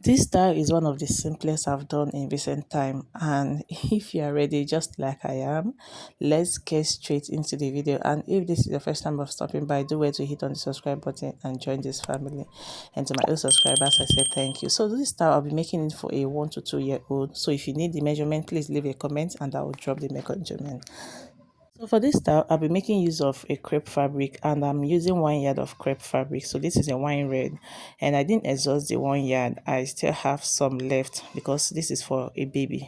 This style is one of the simplest I've done in recent time, and if you are ready just like I am, let's get straight into the video. And if this is your first time of stopping by, do wait to hit on the subscribe button and join this family. And to my old subscribers, I say thank you. So this style I'll be making it for a 1 to 2 year old. So if you need the measurement, please leave a comment and I will drop the measurement. So for this style, I'll be making use of a crepe fabric, and I'm using 1 yard of crepe fabric. So this is a wine red, and I didn't exhaust the 1 yard. I still have some left because this is for a baby.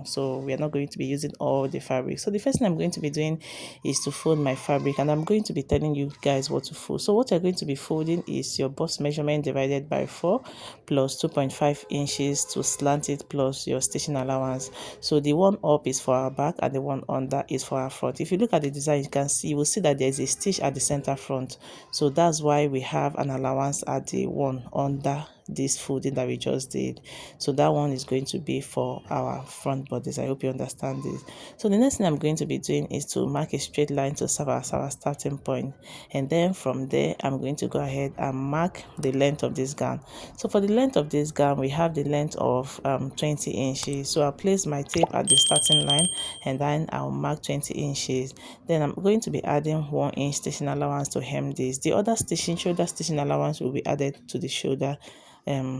So we are not going to be using all the fabric. So the first thing I'm going to be doing is to fold my fabric, and I'm going to be telling you guys what to fold. So what you're going to be folding is your bust measurement divided by 4 plus 2.5 inches to slant it plus your stitching allowance. So the one up is for our back and the one under is for our front. If you look at the design, you will see that there's a stitch at the center front. So that's why we have an allowance at the one under this folding that we just did. So that one is going to be for our front bodies. I hope you understand this. So the next thing I'm going to be doing is to mark a straight line to serve as our starting point, and then from there I'm going to go ahead and mark the length of this gown. So for the length of this gown, we have the length of 20 inches. So I'll place my tape at the starting line, and then I'll mark 20 inches. Then I'm going to be adding 1 inch stitching allowance to hem this. The other shoulder stitching allowance will be added to the shoulder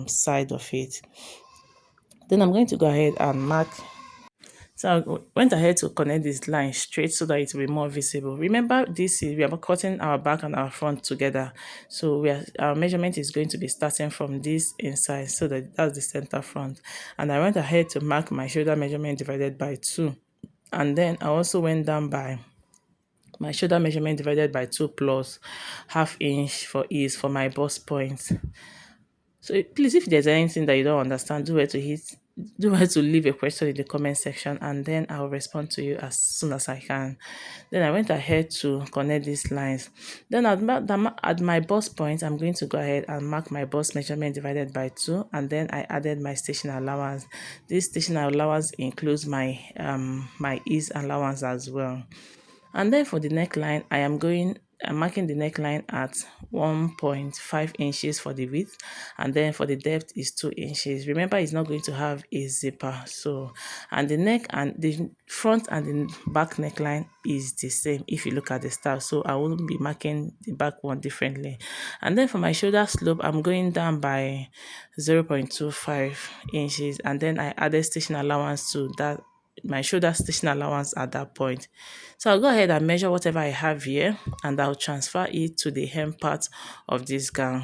side of it. Then I'm going to go ahead and mark. So I went ahead to connect this line straight so that it will be more visible. Remember, we are cutting our back and our front together. So our measurement is going to be starting from this inside, so that's the center front. And I went ahead to mark my shoulder measurement divided by 2. And then I also went down by my shoulder measurement divided by 2 plus ½ inch for ease for my bust point. So please, if there's anything that you don't understand, do where to leave a question in the comment section, and then I'll respond to you as soon as I can. Then I went ahead to connect these lines. Then at my bust point, I'm going to go ahead and mark my bust measurement divided by 2, and then I added my stitching allowance. This stitching allowance includes my my ease allowance as well. And then for the neckline, I'm marking the neckline at 1.5 inches for the width, and then for the depth is 2 inches. Remember, it's not going to have a zipper. So, and the neck and the front and the back neckline is the same if you look at the style. So I won't be marking the back one differently. And then for my shoulder slope, I'm going down by 0.25 inches, and then I added stitching allowance to that, my shoulder stitching allowance at that point. So I'll go ahead and measure whatever I have here, and I'll transfer it to the hem part of this gown.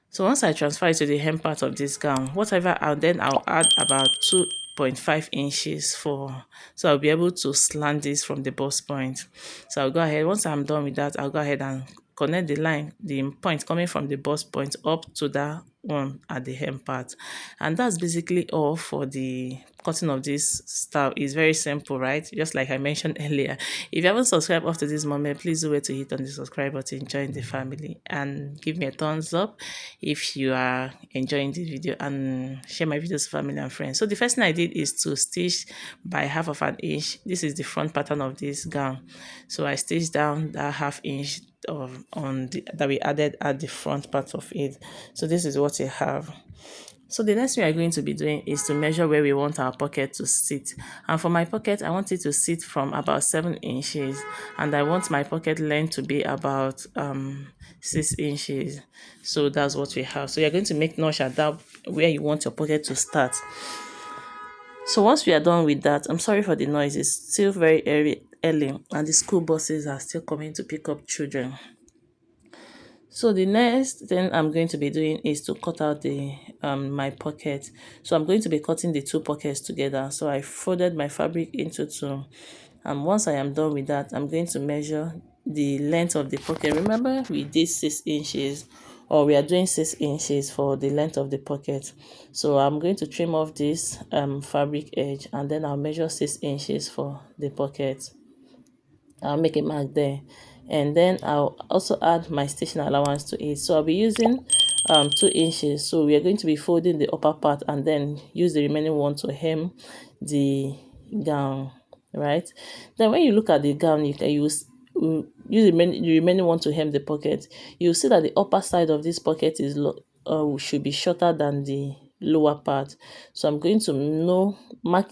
So once I transfer it to the hem part of this gown, I'll add about 2.5 inches so I'll be able to slant this from the bust point. So I'll go ahead, once I'm done with that, I'll go ahead and connect the point coming from the bust point up to that one at the hem part. And that's basically all for the cutting of this style. Is very simple, right? Just like I mentioned earlier. If you haven't subscribed up to this moment, please do wait to hit on the subscribe button, join the family, and give me a thumbs up if you are enjoying this video, and share my videos to family and friends. So the first thing I did is to stitch by ½ inch. This is the front pattern of this gown. So I stitched down that ½ inch that we added at the front part of it. So this is what you have. So the next thing we are going to be doing is to measure where we want our pocket to sit. And for my pocket, I want it to sit from about 7 inches, and I want my pocket length to be about 6 inches. So that's what we have. So you're going to make notch at that where you want your pocket to start. So once we are done with that, I'm sorry for the noise, it's still very early and the school buses are still coming to pick up children. So the next thing I'm going to be doing is to cut out my pocket. So I'm going to be cutting the 2 pockets together. So I folded my fabric into 2. And once I am done with that, I'm going to measure the length of the pocket. Remember, we did 6 inches, or we are doing 6 inches for the length of the pocket. So I'm going to trim off this fabric edge, and then I'll measure 6 inches for the pocket. I'll make a mark there, and then I'll also add my stitching allowance to it. So I'll be using 2 inches. So we are going to be folding the upper part and then use the remaining one to hem the gown, right? Then when you look at the gown, use the remaining one to hem the pocket. You'll see that the upper side of this pocket is should be shorter than the lower part. So I'm going to mark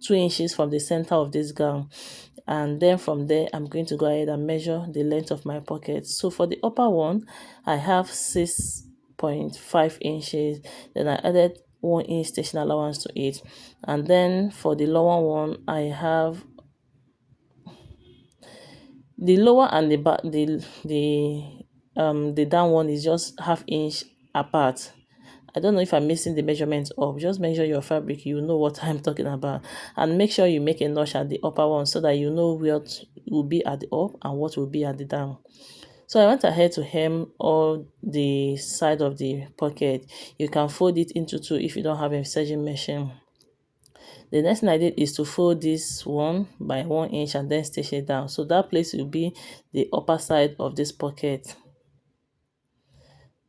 2 inches from the center of this gown, and then from there I'm going to go ahead and measure the length of my pocket. So for the upper one, I have 6.5 inches. Then I added 1 inch stitching allowance to it, and then for the lower one, I have the lower and the back, the down one is just half inch apart. I don't know if I'm missing the measurements up. Just measure your fabric, you know what I'm talking about. And make sure you make a notch at the upper one so that you know what will be at the up and what will be at the down. So I went ahead to hem all the side of the pocket. You can fold it into 2 if you don't have a serging machine. The next thing I did is to fold this one by 1 inch and then stitch it down. So that place will be the upper side of this pocket.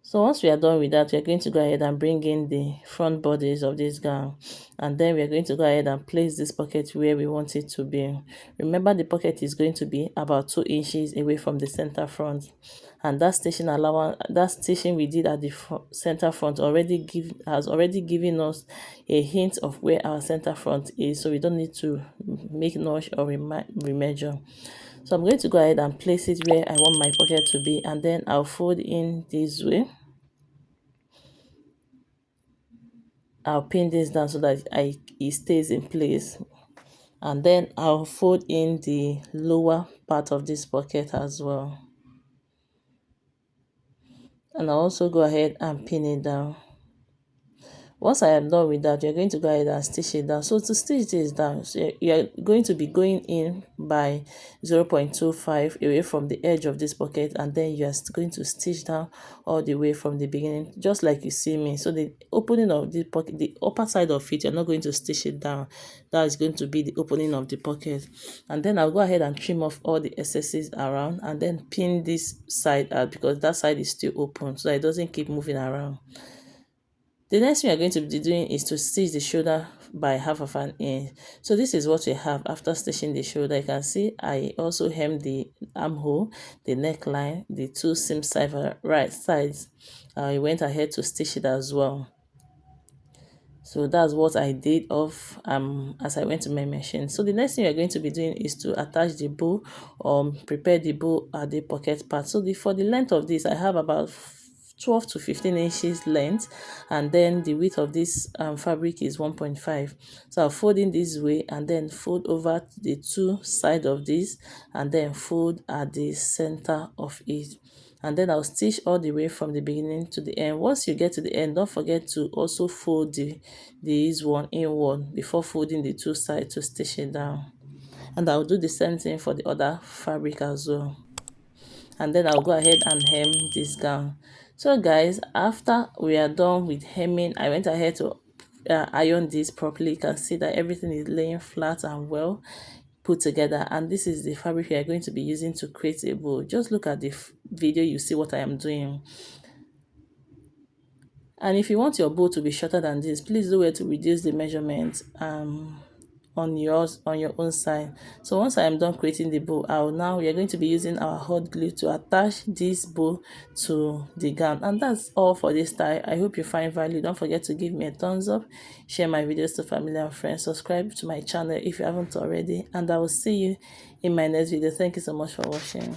So once we are done with that, we are going to go ahead and bring in the front bodies of this gown, and then we are going to go ahead and place this pocket where we want it to be. Remember, the pocket is going to be about 2 inches away from the center front, and that stitching we did at the center front has already given us a hint of where our center front is, so we don't need to make notch or remeasure. So I'm going to go ahead and place it where I want my pocket to be, and then I'll fold in this way. I'll pin this down so that it stays in place, and then I'll fold in the lower part of this pocket as well, and I'll also go ahead and pin it down. Once I am done with that, you're going to go ahead and stitch it down. So to stitch this down, so you're going to be going in by 0.25 away from the edge of this pocket, and then you're going to stitch down all the way from the beginning, just like you see me. So the opening of the pocket, the upper side of it, you're not going to stitch it down. That is going to be the opening of the pocket. And then I'll go ahead and trim off all the excesses around, and then pin this side out because that side is still open, so it doesn't keep moving around. The next thing we are going to be doing is to stitch the shoulder by half of an inch. So this is what we have after stitching the shoulder. You can see I also hemmed the armhole, the neckline, the 2 seam right sides. I went ahead to stitch it as well. So that's what I did as I went to my machine. So the next thing we're going to be doing is to attach the bow, prepare the bow at the pocket part. So for the length of this, I have about 12 to 15 inches length, and then the width of this fabric is 1.5. So I'll fold in this way and then fold over the 2 sides of this, and then fold at the center of it, and then I'll stitch all the way from the beginning to the end. Once you get to the end, don't forget to also fold this one inward before folding the 2 sides to stitch it down. And I'll do the same thing for the other fabric as well. And then I'll go ahead and hem this gown. So guys, after we are done with hemming, I went ahead to iron this properly. You can see that everything is laying flat and well put together, and this is the fabric we are going to be using to create a bow. Just look at the video, you see what I am doing. And if you want your bow to be shorter than this, please do it to reduce the measurement on your own side. So once I am done creating the bow, we are going to be using our hot glue to attach this bow to the gown. And that's all for this style. I hope you find value. Don't forget to give me a thumbs up, share my videos to family and friends, subscribe to my channel if you haven't already, and I will see you in my next video. Thank you so much for watching.